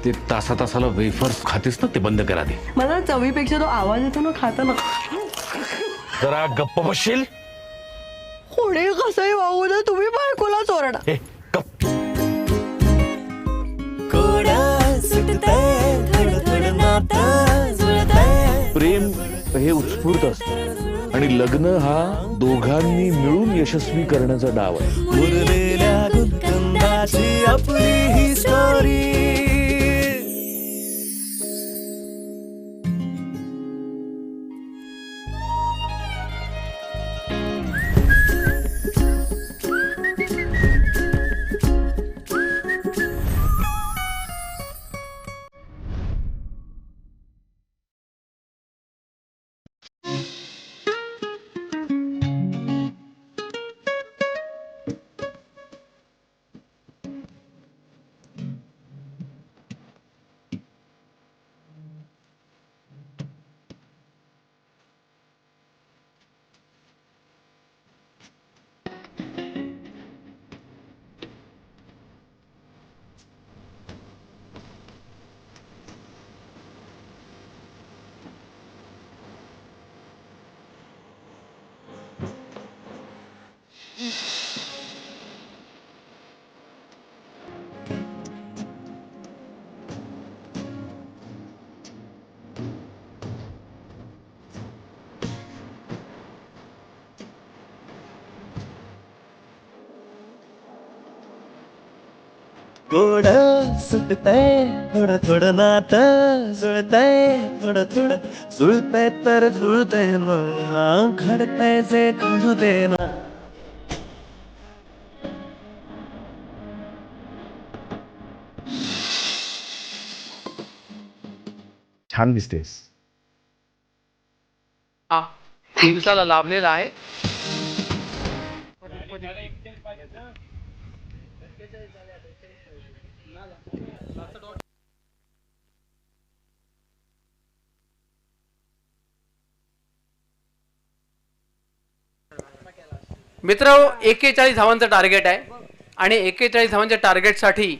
ते तासाला वेफर्स खातेस ना, ते बंद करा दे. मला चवीपेक्षा तो आवाज येतो ना खाताना. जरा गप्प बसशील. कोणी कसंही वागू दे, तुम्ही बायकोला चोरडा. प्रेम हे उत्स्फूर्त असतं आणि लग्न हा दोघांनी मिळून यशस्वी करण्याचा डाव आहे. उरलेल्या गुलकंदाची आपली ही स्टोरी. गोड सुटतंय थोडं नातं जुळतंय थोडं जुळतंय तर जुळतंय ना, घडतंय जे घडू दे ना. छान दिसतेस. दिवसाला लाभलेला आहे. मित्र 41 धावांचं टार्गेट आहे आणि 41 धावांच्या टार्गेटसाठी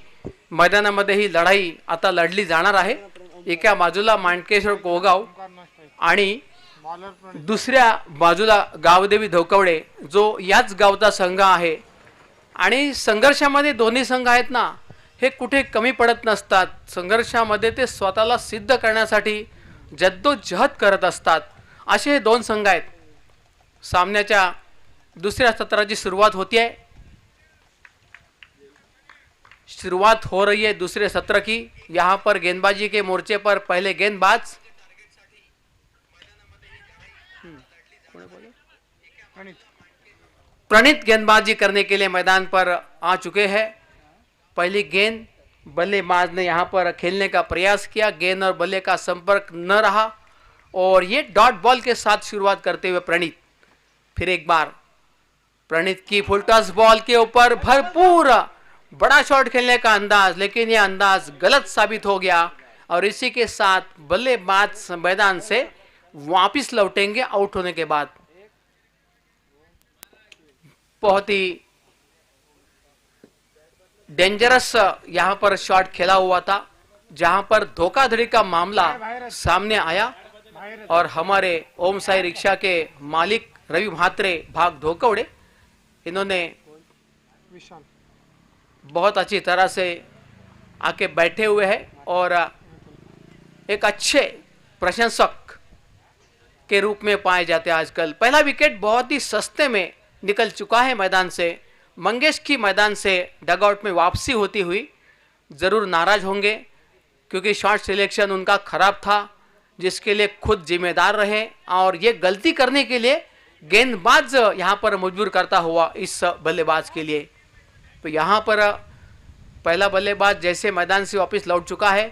मैदानामध्ये ही लढाई आता लढली जाणार आहे. एका बाजूला माणकेश्वर कोगाव आणि दुसऱ्या बाजूला गावदेवी धोकवडे जो याच गावचा संघ आहे. आणि संघर्षामध्ये दोन्ही संघ आहेत ना, हे कुठे कमी पडत नसतात. संघर्षामध्ये ते स्वतःला सिद्ध करण्यासाठी जद्दोजहद करत असतात. असे हे दोन संघ आहेत. सामन्याच्या दुसऱ्या सत्राची सुरुवात होती है. शुरुआत हो रही है दूसरे सत्र की. यहाँ पर गेंदबाजी के मोर्चे पर पहले गेंदबाज प्रणीत गेंदबाजी करने के लिए मैदान पर आ चुके हैं. पहली गेंद बल्लेबाज ने यहाँ पर खेलने का प्रयास किया. गेंद और बल्ले का संपर्क न रहा और ये डॉट बॉल के साथ शुरुआत करते हुए प्रणीत. फिर एक बार प्रणीत की फुल टॉस बॉल के ऊपर भरपूर बड़ा शॉट खेलने का अंदाज, लेकिन यह अंदाज गलत साबित हो गया और इसी के साथ बल्लेबाज मैदान से वापस लौटेंगे आउट होने के बाद. बहुत ही डेंजरस यहां पर शॉट खेला हुआ था, जहां पर धोखाधड़ी का मामला सामने आया और हमारे ओम साई रिक्शा के मालिक रवि म्हात्रे भाग धोकवड़े, इन्होंने बहुत अच्छी तरह से आके बैठे हुए हैं और एक अच्छे प्रशंसक के रूप में पाए जाते हैं आजकल. पहला विकेट बहुत ही सस्ते में निकल चुका है मैदान से. मंगेश की मैदान से डगआउट में वापसी होती हुई ज़रूर नाराज होंगे, क्योंकि शॉट सिलेक्शन उनका खराब था, जिसके लिए खुद जिम्मेदार रहे और ये गलती करने के लिए गेंदबाज यहाँ पर मजबूर करता हुआ इस बल्लेबाज के लिए. तो यहाँ पर पहला बल्लेबाज जैसे मैदान से वापस लौट चुका है.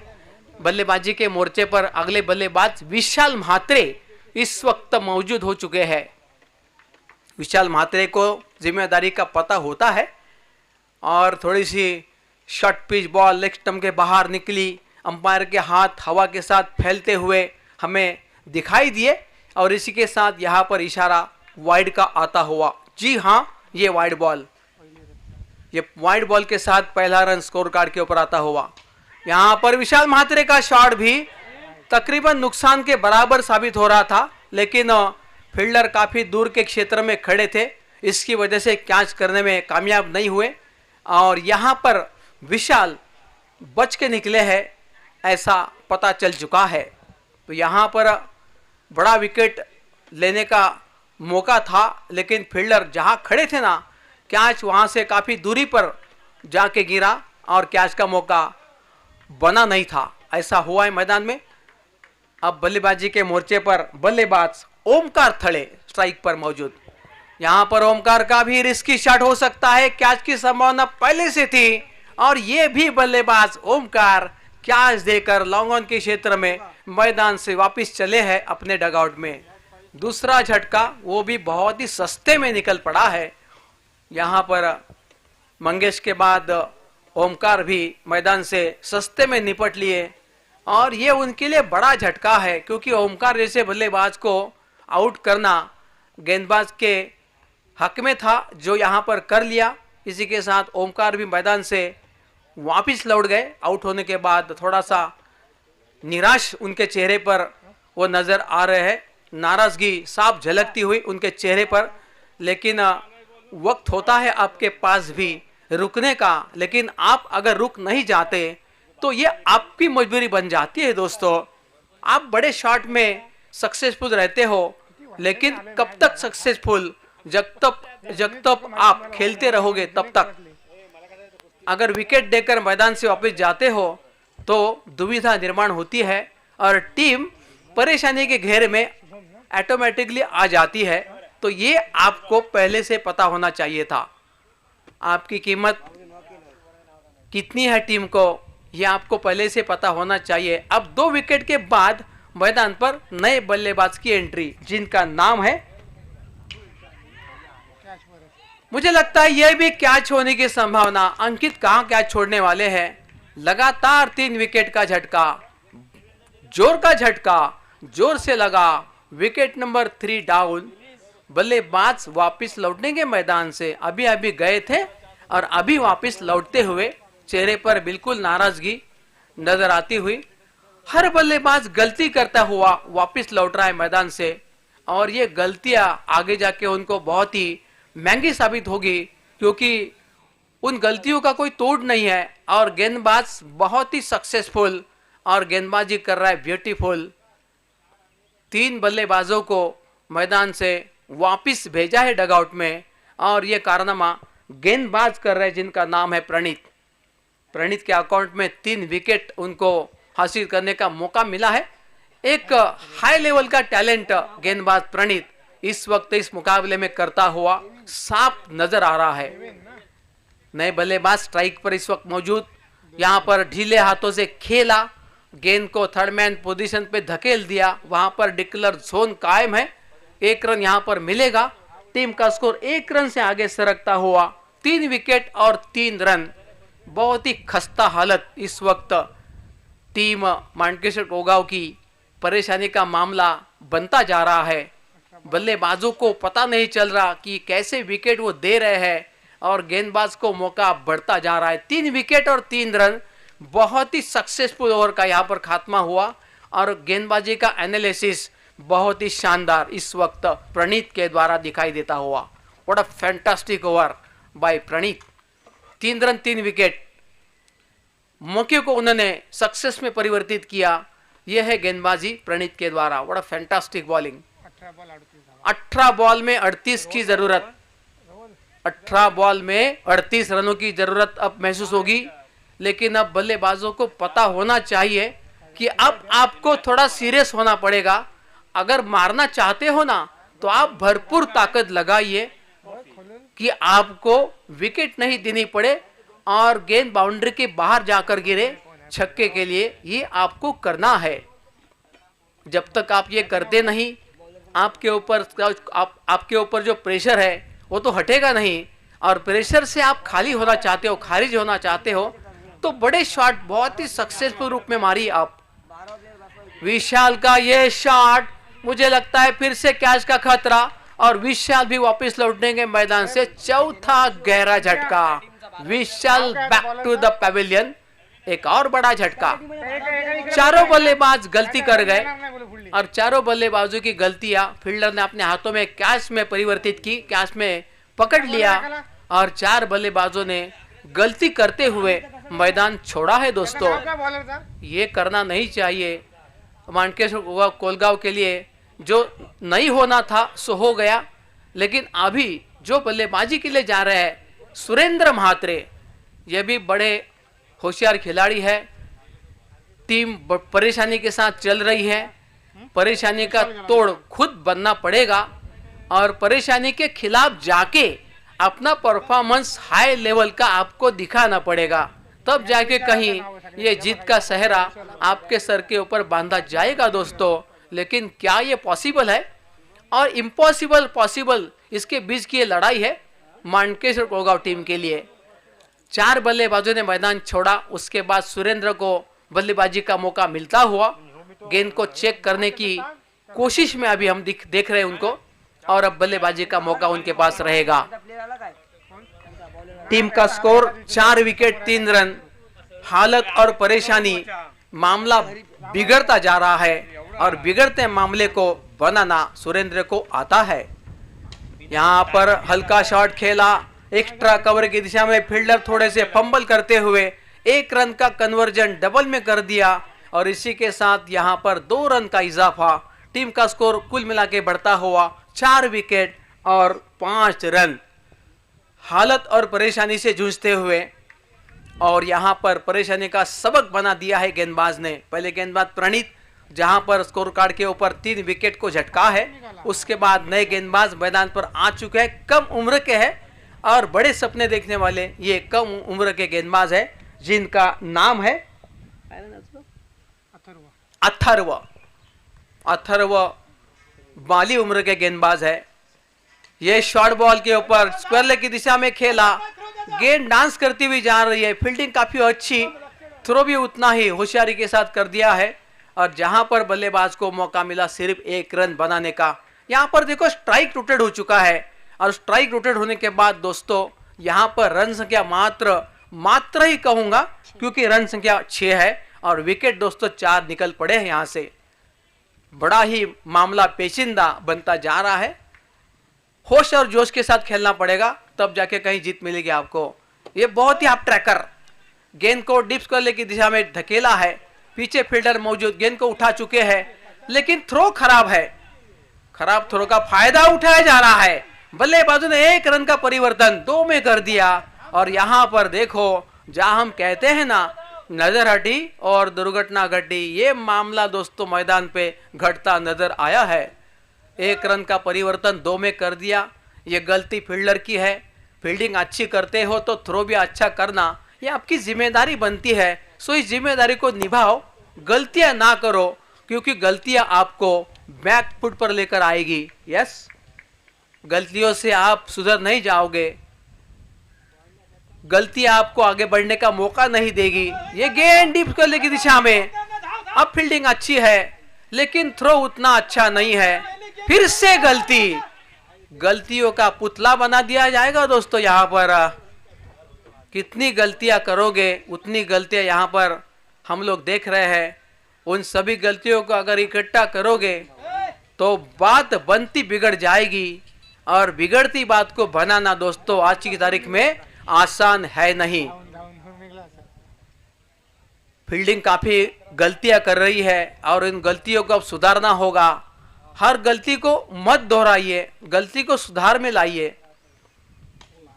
बल्लेबाजी के मोर्चे पर अगले बल्लेबाज विशाल म्हात्रे इस वक्त मौजूद हो चुके हैं. विशाल म्हात्रे को जिम्मेदारी का पता होता है और थोड़ी सी short pitch ball leg stump के बाहर निकली, अंपायर के हाथ हवा के साथ फैलते हुए हमें दिखाई दिए और इसी के साथ यहाँ पर इशारा वाइड का आता हुआ. जी हाँ, ये वाइड बॉल, ये वाइड बॉल के साथ पहला रन स्कोर कार्ड के ऊपर आता हुआ. यहाँ पर विशाल म्हात्रे का शॉट भी तकरीबन नुकसान के बराबर साबित हो रहा था, लेकिन फील्डर काफ़ी दूर के क्षेत्र में खड़े थे, इसकी वजह से कैच करने में कामयाब नहीं हुए और यहाँ पर विशाल बच के निकले हैं ऐसा पता चल चुका है. तो यहाँ पर बड़ा विकेट लेने का मौका था, लेकिन फील्डर जहाँ खड़े थे ना, कैच वहाँ से काफ़ी दूरी पर जाके गिरा और कैच का मौका बना नहीं था. ऐसा हुआ है मैदान में. अब बल्लेबाजी के मोर्चे पर बल्लेबाज ओमकार थड़े स्ट्राइक पर मौजूद. यहाँ पर ओमकार का भी रिस्की शॉट हो सकता है, कैच की संभावना पहले से थी और ये भी बल्लेबाज ओमकार कैच देकर लॉन्ग ऑन के क्षेत्र में मैदान से वापस चले हैं अपने डगआउट में. दूसरा झटका वो भी बहुत ही सस्ते में निकल पड़ा है. यहाँ पर मंगेश के बाद ओमकार भी मैदान से सस्ते में निपट लिए और ये उनके लिए बड़ा झटका है, क्योंकि ओमकार जैसे बल्लेबाज को आउट करना गेंदबाज के हक में था, जो यहाँ पर कर लिया. इसी के साथ ओमकार भी मैदान से वापस लौट गए. आउट होने के बाद थोड़ा सा निराश उनके चेहरे पर वो नज़र आ रहे हैं, नाराज़गी साफ झलकती हुई उनके चेहरे पर. लेकिन वक्त होता है आपके पास भी रुकने का, लेकिन आप अगर रुक नहीं जाते तो ये आपकी मजबूरी बन जाती है. दोस्तों, आप बड़े शॉट में सक्सेसफुल रहते हो, लेकिन कब तक सक्सेसफुल? जब तक आप खेलते रहोगे तब तक. अगर विकेट देकर मैदान से वापस जाते हो तो दुविधा निर्माण होती है और टीम परेशानी के घेरे में ऑटोमेटिकली आ जाती है. तो ये आपको पहले से पता होना चाहिए था. आपकी कीमत कितनी है टीम को, ये आपको पहले से पता होना चाहिए. अब 2 विकेट के बाद मैदान पर नए बल्लेबाज की एंट्री, जिनका नाम है, मुझे लगता है यह भी कैच होने की संभावना. अंकित कहां कैच छोड़ने वाले हैं. लगातार 3 विकेट का झटका, जोर का झटका, जोर से लगा. Wicket number 3 down. बल्लेबाज वापस लौटने के मैदान से अभी अभी गए थे और अभी वापस लौटते हुए चेहरे पर बिल्कुल नाराजगी नजर आती हुई. हर बल्लेबाज गलती करता हुआ वापस लौट रहा है मैदान से, और ये गलतियां आगे जाके उनको बहुत ही महंगी साबित होगी, क्योंकि उन गलतियों का कोई तोड़ नहीं है और गेंदबाज बहुत ही सक्सेसफुल और गेंदबाजी कर रहा है ब्यूटीफुल। 3 बल्लेबाजों को मैदान से वापस भेजा है डगआउट में, और ये कारनामा गेंदबाज कर रहे हैं जिनका नाम है प्रणीत। प्रणीत के अकाउंट में 3 विकेट उनको हासिल करने का मौका मिला है। एक हाई लेवल का टैलेंट गेंदबाज प्रणीत इस वक्त इस मुकाबले में करता हुआ साफ नजर आ रहा है। नए बल्लेबाज स्ट्राइक पर इस वक्त मौजूद, यहां पर ढीले हाथों से खेला, गेंद को थर्ड मैन पोजीशन पे धकेल दिया, वहां पर डिक्लेयर जोन कायम है। 1 रन यहां पर मिलेगा। टीम का स्कोर 1 रन से आगे सरकता हुआ 3 विकेट और 3 रन। बहुत ही खस्ता हालत इस वक्त टीम मानकेश्वर कोगांव की परेशानी का मामला बनता जा रहा है। बल्लेबाजों को पता नहीं चल रहा कि कैसे विकेट वो दे रहे हैं, और गेंदबाज को मौका बढ़ता जा रहा है। 3 विकेट और 3 रन, बहुत ही सक्सेसफुल ओवर का यहाँ पर खात्मा हुआ, और गेंदबाजी का एनालिसिस बहुत ही शानदार इस वक्त प्रणीत के द्वारा दिखाई देता हुआ। What a fantastic over by Praneet. 3 run 3 wicket, मौके को उन्होंने सक्सेस में परिवर्तित किया। यह है गेंदबाजी प्रणीत के द्वारा। What a fantastic bowling. 18 ball में 38 की जरूरत, 18 बॉल में 38 रनों की जरूरत अब महसूस होगी, लेकिन अब बल्लेबाजों को पता होना चाहिए कि अब आपको थोड़ा सीरियस होना पड़ेगा। अगर मारना चाहते हो ना, तो आप भरपूर ताकत लगाइए कि आपको विकेट नहीं देनी पड़े और गेंद बाउंड्री के बाहर जाकर गिरे छक्के के लिए, ये आपको करना है। जब तक आप ये करते नहीं, आपके ऊपर जो प्रेशर है वो तो हटेगा नहीं, और प्रेशर से आप खाली होना चाहते हो, खारिज होना चाहते हो, तो बड़े शॉट बहुत ही सक्सेसफुल रूप में मारी आप। विशाल का ये शॉट, मुझे लगता है फिर से कैच का खतरा, और विशाल भी वापस लौटने के मैदान से। चौथा गहरा झटका, विशाल बैक टू द पैविलियन, एक और बड़ा झटका। चारों बल्लेबाज गलती कर गए, और चारों बल्लेबाजों की गलतियां फील्डर ने अपने हाथों में कैच में परिवर्तित की, कैच में पकड़ लिया, और 4 बल्लेबाजों ने गलती करते हुए मैदान छोड़ा है। दोस्तों, ये करना नहीं चाहिए। मानकेश्वर कोलगांव के लिए जो नहीं होना था सो हो गया, लेकिन अभी जो बल्लेबाजी के लिए जा रहे हैं सुरेंद्र म्हात्रे, ये भी बड़े होशियार खिलाड़ी है। टीम परेशानी के साथ चल रही है, परेशानी का तोड़ खुद बनना पड़ेगा, और परेशानी के खिलाफ जाके अपना परफॉर्मेंस हाई लेवल का आपको दिखाना पड़ेगा, तब जाके कहीं ये जीत का सहरा आपके सर के ऊपर बांधा जाएगा। दोस्तों, लेकिन क्या ये पॉसिबल है और इम्पॉसिबल पॉसिबल, इसके बीच की ये लड़ाई है मानकेश्वर कोगांव टीम के लिए। 4 बल्लेबाजों ने मैदान छोड़ा, उसके बाद सुरेंद्र को बल्लेबाजी का मौका मिलता हुआ, गेंद को चेक करने की कोशिश में अभी हम देख रहे हैं उनको, और अब बल्लेबाजी का मौका उनके पास रहेगा। टीम का स्कोर 4 विकेट 3 रन। हालत और परेशानी, मामला बिगड़ता जा रहा है, और बिगड़ते मामले को बनाना सुरेंद्र को आता है। यहाँ पर हल्का शॉट खेला, एक्स्ट्रा कवर की दिशा में फील्डर थोड़े से फंबल करते हुए 1 रन का कन्वर्जन डबल में कर दिया, और इसी के साथ यहाँ पर 2 रन का इजाफा। टीम का स्कोर कुल मिला के बढ़ता हुआ 4 विकेट और 5 रन। हालत और परेशानी से जूझते हुए, और यहाँ पर परेशानी का सबक बना दिया है गेंदबाज ने। पहले गेंदबाज प्रणीत, जहां पर स्कोर कार्ड के ऊपर 3 विकेट को झटका है, उसके बाद नए गेंदबाज मैदान पर आ चुके हैं, कम उम्र के हैं और बड़े सपने देखने वाले ये कम उम्र के गेंदबाज है, जिनका नाम है अथर्व। बाली उम्र के गेंदबाज है। ये शॉर्ट बॉल के ऊपर स्क्वायर लेग की दिशा में खेला, गेंद डांस करती हुई जा रही है, फील्डिंग काफी अच्छी, थ्रो भी उतना ही होशियारी के साथ कर दिया है, और जहां पर बल्लेबाज को मौका मिला सिर्फ 1 रन बनाने का। यहां पर देखो स्ट्राइक रोटेट हो चुका है, और स्ट्राइक रोटेट होने के बाद दोस्तों यहां पर रन संख्या मात्र ही कहूंगा, क्योंकि रन संख्या 6 है, और विकेट दोस्तों 4 निकल पड़े हैं यहाँ से। बड़ा ही मामला पेचीदा बनता जा रहा है। होश और जोश के साथ खेलना पड़ेगा, तब जाके कहीं जीत मिलेगी आपको। ये बहुत ही आप ट्रैकर गेंद को डीप स्क्वायर की दिशा में धकेला है, पीछे फील्डर मौजूद, गेंद को उठा चुके हैं, लेकिन थ्रो खराब है। खराब थ्रो का फायदा उठाया जा रहा है। बल्लेबाजों ने 1 रन का परिवर्तन 2 में कर दिया। और यहां पर देखो, जहां हम कहते हैं ना नजर हटी और दुर्घटना घटी, ये मामला दोस्तों मैदान पे घटता नजर आया है। 1 रन का परिवर्तन 2 में कर दिया। ये गलती फील्डर की है। फील्डिंग अच्छी करते हो तो थ्रो भी अच्छा करना, ये आपकी जिम्मेदारी बनती है। सो इस जिम्मेदारी को निभाओ, गलतियां ना करो, क्योंकि गलतियां आपको बैक फुट पर लेकर आएगी। यस, गलतियों से आप सुधर नहीं जाओगे, गलतियां आपको आगे बढ़ने का मौका नहीं देगी। ये गेंद डीप स्क्वायर की दिशा में, अब फील्डिंग अच्छी है लेकिन थ्रो उतना अच्छा नहीं है। फिर से गलती, गलतियों का पुतला बना दिया जाएगा दोस्तों। यहाँ पर कितनी गलतियां करोगे उतनी गलतियां यहाँ पर हम लोग देख रहे हैं। उन सभी गलतियों को अगर इकट्ठा करोगे तो बात बनती बिगड़ जाएगी, और बिगड़ती बात को बनाना दोस्तों आज की तारीख में आसान है नहीं। फील्डिंग काफी गलतियां कर रही है और इन गलतियों को अब सुधारना होगा। हर गलती को मत दोहराइए, गलती को सुधार में लाइए।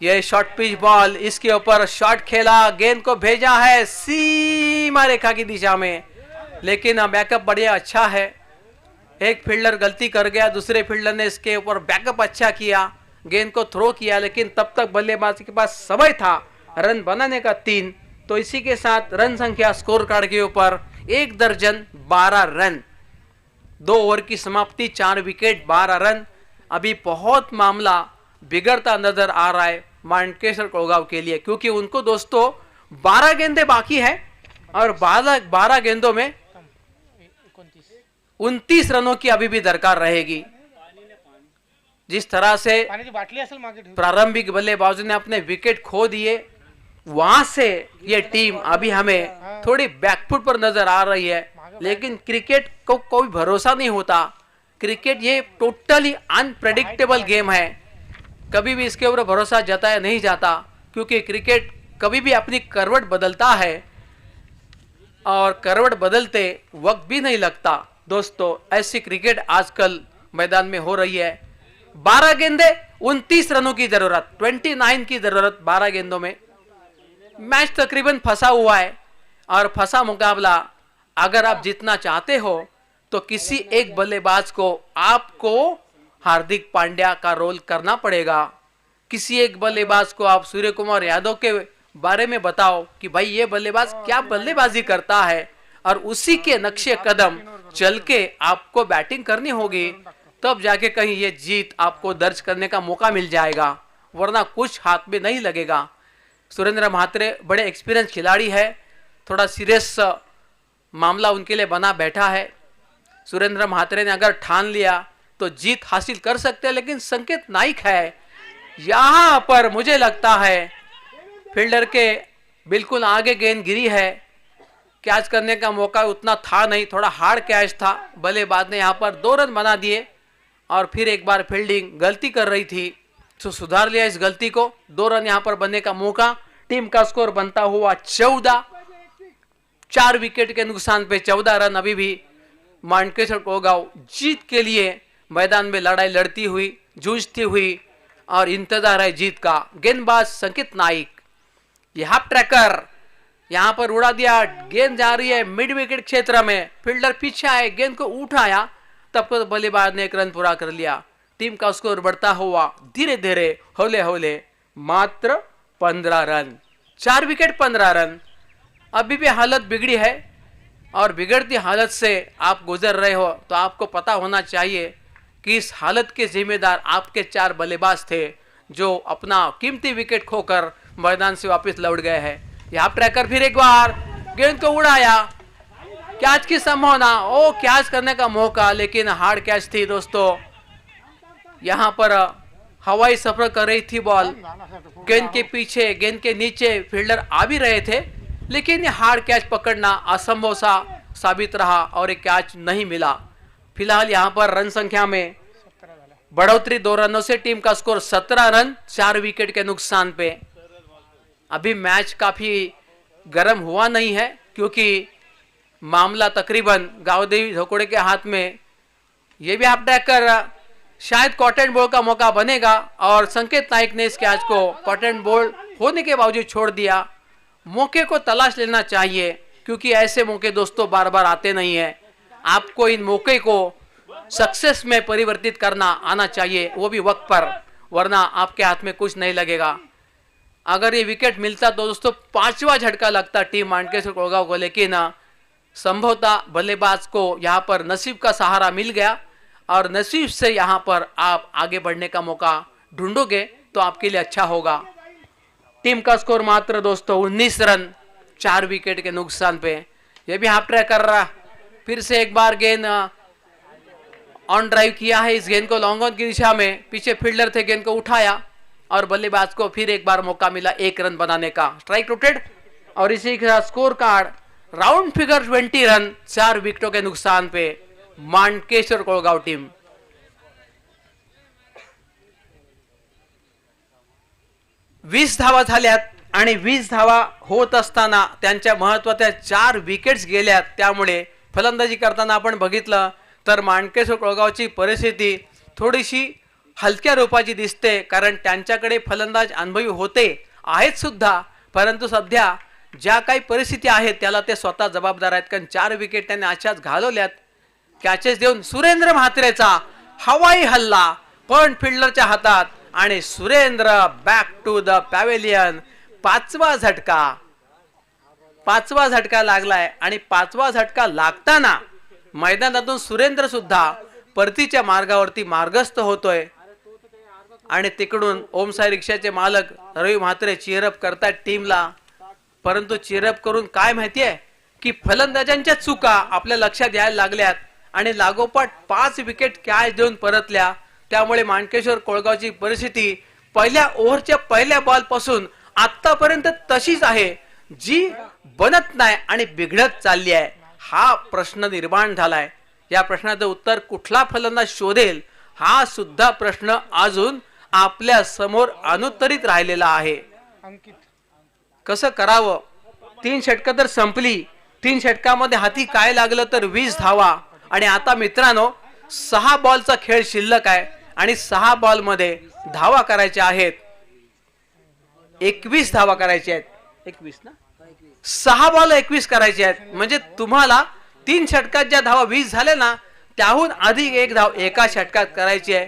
ये शॉर्ट पिच बॉल, इसके ऊपर शॉट खेला, गेंद को भेजा है सीमा रेखा की दिशा में, लेकिन बैकअप बढ़िया अच्छा है। एक फील्डर गलती कर गया, दूसरे फील्डर ने इसके ऊपर बैकअप अच्छा किया, गेंद को थ्रो किया, लेकिन तब तक बल्लेबाज के पास समय था रन बनाने का 3। तो इसी के साथ रन संख्या स्कोर कार्ड के ऊपर 1 दर्जन 12 रन। 2 ओवर की समाप्ति, 4 विकेट 12 रन। अभी बहुत मामला बिगड़ता नजर आ रहा है मानकेश्वर कोलगांव के लिए, क्योंकि उनको दोस्तों 12 गेंदें बाकी है और 12 गेंदों में 29 रनों की अभी भी दरकार रहेगी। जिस तरह से प्रारंभिक बल्लेबाजों ने अपने विकेट खो दिए, वहां से ये टीम अभी हमें थोड़ी बैकफुट पर नजर आ रही है। लेकिन क्रिकेट को कोई भरोसा नहीं होता। क्रिकेट ये टोटली अनप्रेडिक्टेबल गेम है, कभी भी इसके ऊपर भरोसा जताया नहीं जाता, क्योंकि क्रिकेट कभी भी अपनी करवट बदलता है और करवट बदलते वक्त भी नहीं लगता। दोस्तों ऐसी क्रिकेट आजकल मैदान में हो रही है। 12 गेंदे 29 रनों की जरूरत, 29 की जरूरत 12 गेंदों में। मैच तकरीबन फंसा हुआ है, और फंसा मुकाबला अगर आप जीतना चाहते हो तो किसी एक बल्लेबाज को आपको हार्दिक पांड्या का रोल करना पड़ेगा। किसी एक बल्लेबाज को आप सूर्य कुमार यादव के बारे में बताओ कि भाई ये बल्लेबाज क्या बल्लेबाजी करता है, और उसी के नक्शे कदम चल के आपको बैटिंग करनी होगी, तब जाके कहीं ये जीत आपको दर्ज करने का मौका मिल जाएगा, वरना कुछ हाथ में नहीं लगेगा। सुरेंद्र म्हात्रे बड़े एक्सपीरियंस खिलाड़ी है, थोड़ा सीरियस मामला उनके लिए बना बैठा है। सुरेंद्र म्हात्रे ने अगर ठान लिया तो जीत हासिल कर सकते हैं, लेकिन संकेत नाइक है यहाँ पर। मुझे लगता है फील्डर के बिल्कुल आगे गेंद गिरी है, कैच करने का मौका उतना था नहीं, थोड़ा हार्ड कैच था। बल्लेबाज ने यहाँ पर 2 रन बना दिए, और फिर एक बार फील्डिंग गलती कर रही थी तो सुधार लिया इस गलती को। 2 रन यहाँ पर बनने का मौका। टीम का स्कोर बनता हुआ 14, 4 विकेट के नुकसान पे 14 रन। अभी भी मानकेश्वर कोलगांव जीत के लिए मैदान में लड़ाई लड़ती हुई, जूझती हुई, और इंतजार है जीत का। गेंदबाज संकेत नाइक, ये हाफ ट्रैकर यहां पर उड़ा दिया, गेंद जा रही है मिड विकेट क्षेत्र में, फील्डर पीछे आए, गेंद को उठाया, तब तक बल्लेबाज ने 1 रन पूरा कर लिया। टीम का स्कोर बढ़ता हुआ धीरे धीरे हौले हौले मात्र 15 रन, 4 विकेट 15 रन। अभी भी हालत बिगड़ी है, और बिगड़ती हालत से आप गुजर रहे हो तो आपको पता होना चाहिए कि इस हालत के जिम्मेदार आपके 4 बल्लेबाज थे, जो अपना कीमती विकेट खोकर मैदान से वापस लौट गए हैं। यहाँ ट्रैकर फिर एक बार गेंद को उड़ाया, कैच की संभावना, ओ कैच करने का मौका, लेकिन हार्ड कैच थी दोस्तों। यहाँ पर हवाई सफर कर रही थी बॉल, गेंद के पीछे, गेंद के नीचे फील्डर आ भी रहे थे, लेकिन ये हार्ड कैच पकड़ना असंभव सा साबित रहा और एक कैच नहीं मिला। फिलहाल यहाँ पर रन संख्या में बढ़ोतरी 2 रनों से टीम का स्कोर 17 रन 4 विकेट के नुकसान पे। अभी मैच काफी गर्म हुआ नहीं है क्योंकि मामला तकरीबन गावदेवी धोकोड़े के हाथ में। ये भी हाफ ट्रैकर शायद कॉटन बॉल का मौका बनेगा और संकेत नाइक ने इस कैच को कॉटन बॉल होने के बावजूद छोड़ दिया। मौके को तलाश लेना चाहिए क्योंकि ऐसे मौके दोस्तों बार बार आते नहीं है। आपको इन मौके को सक्सेस में परिवर्तित करना आना चाहिए, वो भी वक्त पर, वरना आपके हाथ में कुछ नहीं लगेगा। अगर ये विकेट मिलता तो दोस्तों 5वां झटका लगता टीम मानकेश्वर कोलगांव को, लेकिन संभवतः बल्लेबाज को यहाँ पर नसीब का सहारा मिल गया और नसीब से यहाँ पर आप आगे बढ़ने का मौका ढूंढोगे तो आपके लिए अच्छा होगा। टीम का स्कोर मात्र दोस्तों 19 रन 4 विकेट के नुकसान पे। ये भी हाफ ट्रैक कर रहा, फिर से एक बार गेंद ऑन ड्राइव किया है, इस गेंद को लॉन्ग ऑन की दिशा में, पीछे फील्डर थे, गेंद को उठाया और बल्लेबाज को फिर एक बार मौका मिला 1 रन बनाने का। स्ट्राइक रोटेड और इसी के साथ score card round figure 20 run 4 विकेटों के नुकसान पे मानकेश्वर कोलगांव टीम। वीस धावा झाल्यात आणि 20 धावा होत असताना त्यांच्या महत्त्वाच्या 4 विकेट्स गेल्यात। त्यामुळे फलंदाजी करताना आपण बघितलं तर मानकेश्वर कोलगावची परिस्थिती थोडीशी हलक्या रूपाची दिसते, कारण त्यांच्याकडे फलंदाज अनुभवी होते आहेत सुद्धा, परंतु सध्या ज्या काही परिस्थिती आहेत त्याला ते स्वतः जबाबदार आहेत, कारण 4 विकेट त्यांनी अशाच घालवल्यात। कॅचेस देऊन सुरेंद्र म्हात्रेचा हवाई हल्ला पण फिल्डरच्या हातात आणि Surendra back to the pavilion. 5वा झटका लागलाय आणि 5वा झटका लागताना मैदानातून सुरेंद्र सुद्धा परतीच्या मार्गावरती मार्गस्थ होतोय आणि तिकडून ओमसाई रिक्षाचे मालक रवी म्हात्रे चीअरअप करतात टीमला, परंतु चीअरअप करून काय माहितीये की फलंदाजांच्या चुका आपल्या लक्षात यायला लागल्यात आणि लागोपाठ 5 विकेट कॅच देऊन परतल्या। त्यामुळे मानकेश्वर कोलगावची परिस्थिती पहिल्या ओव्हरच्या पहिल्या बॉल पासून आतापर्यंत तशीच आहे, जी बनत नाही आणि बिघडत चालली आहे। हा प्रश्न निर्माण झालाय। या प्रश्नाचं उत्तर कुठला फलंदाज शोधेल हा सुद्धा प्रश्न अजून आपल्या समोर अनुत्तरित राहिलेला आहे। कसं करावं? 3 षटकं तर संपली, 3 षटकामध्ये हाती काय लागलं तर 20 धावा आणि आता मित्रांनो 6 बॉलचा खेळ शिल्लक आहे आणि 6 बॉल मध्ये धावा करायच्या आहेत, 21 धावा करायच्या आहेत, 21 ना, 6 बॉल 21 करायचे आहेत। म्हणजे तुम्हाला 3 षटकात ज्या धावा 20 झाल्या ना त्याहून अधिक एक धाव एका षटकात करायची आहे,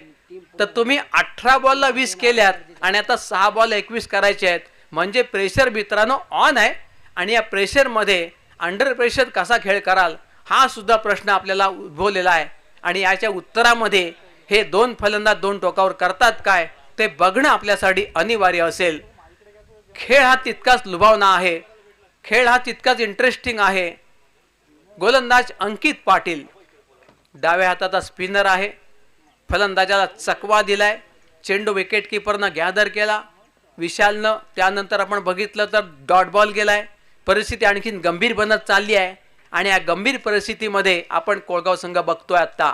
तर तुम्ही 18 बॉलला 20 केल्यात आणि आता 6 बॉल 21 करायचे आहेत। म्हणजे प्रेशर मित्रांनो ऑन आहे आणि या प्रेशर मध्ये अंडर प्रेशर कसा खेळ कराल हा सुद्धा प्रश्न आपल्याला उद्भवलेला आहे आणि याच्या उत्तरामध्ये हे 2 फलंदाज 2 टोकावर करतात काय ते बघणं आपल्यासाठी अनिवार्य असेल। खेळ हा तितकाच लुभावना आहे, खेळ हा तितकाच इंटरेस्टिंग आहे। गोलंदाज अंकित पाटील डाव्या हाताचा स्पिनर आहे, फलंदाजाला चकवा दिलाय, चेंडू विकेट कीपरनं गॅदर केला, विशालनं त्यानंतर आपण बघितलं तर डॉट बॉल गेलाय। परिस्थिती आणखीन गंभीर बनत चालली आहे आणि या गंभीर परिस्थितीमध्ये आपण कोलगाव संघ बघतोय आता।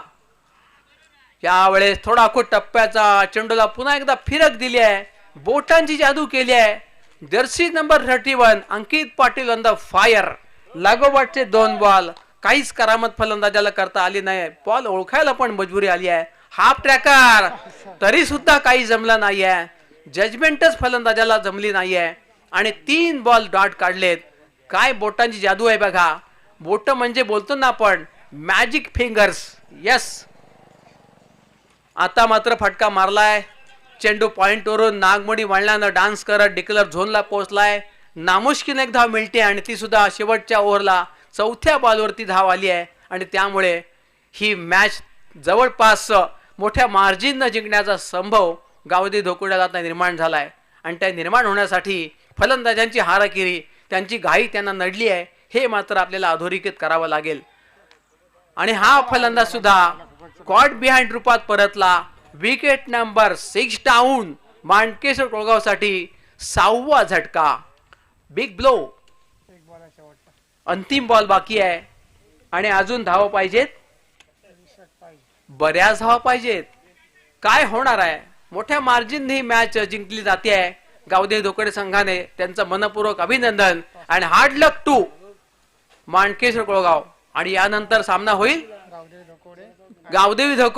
यावेळेस थोडा आखो टप्प्याचा चेंडूला पुन्हा एकदा फिरक दिली आहे, बोटांची जादू केली आहे। Jersey number 31 Ankit Patil on the fire. लागोपाठचे 2 बॉल, काहीच करामत फलंदाजाला करता आली नाही, बॉल ओळखायला पण मजबुरी आली आहे। हाफ ट्रॅकर तरी सुद्धा काही जमला नाहीये, जजमेंटच फलंदाजाला जमली नाहीये आणि 3 बॉल डॉट काढलेत। काय बोटांची जादू आहे बघा, बोट म्हणजे बोलतो ना आपण मॅजिक फिंगर्स। यस, आता मात्र फटका मारलाय, चेंडू पॉइंट वरून नागमोडी वळल्यानं डान्स करत डिक्लर झोनला पोहोचलाय। नामुष्कीन एक धाव मिळते आणि ती सुद्धा शेवटच्या ओव्हरला 4थ्या बॉलवरती धाव आली आहे आणि त्यामुळे ही मॅच जवळपास मोठ्या मार्जिननं जिंकण्याचा संभव गावदी धोकुड्याला आता निर्माण झालाय आणि त्या निर्माण होण्यासाठी फलंदाजांची हाराकिरी, त्यांची घाई त्यांना नडली आहे, हे मात्र आपल्याला अधोरेखित करावं लागेल। आणि हा फलंदाज सुद्धा कॉट बिहाइंड रूपात परतला। विकेट नंबर 6 डाऊन मानकेश्वर कोलगावसाठी 6वा झटका। बिग ब्लो अंतिम बॉल बाकी आहे आणि अजून धावा पाहिजेत, बऱ्याच धावा पाहिजेत. काय होणार आहे? मोठ्या मार्जिनने ही मॅच जिंकली जाते आहे गावदेवी धोकडे संघाने. त्यांचं मनपूर्वक अभिनंदन आणि hard luck to Mankeshwar Kolgaon. आणि यानंतर सामना होईल गावदेवी धोको